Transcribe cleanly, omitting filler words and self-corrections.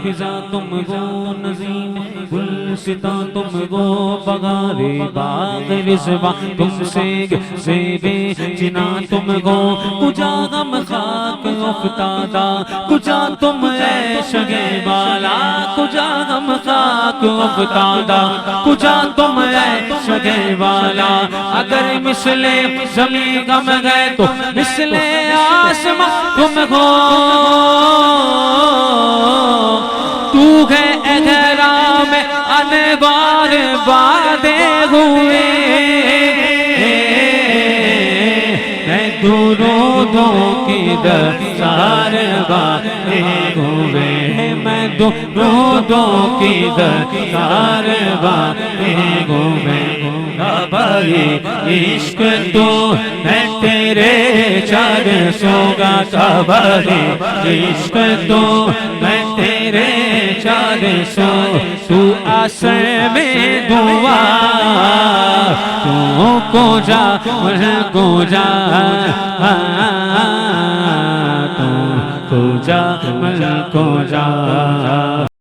فضا تم گو نظیم گلستاں تم گو بغارے باغ رضوان تم سے زیبے جنا تم گو کجا غم خاک افتادہ کجا تم عشق بالا کجا غم خاک افتادہ کجا تم عشق بالا اگر مثل زمین غم گئے تو مثل آسمان تم ہو تو ہے احرام انوار بادے ہوئے میں درودوں کی دستار بادے ہوئے میں درودوں کی دستار بادے ہوئے بھائی عشق تو ہے تیرے چار سوگا بھائی عشق تو میں تیرے چار سو تو آسر میں دعا تو کو جا مجھ کو جا تو کو جا مجھ کو جا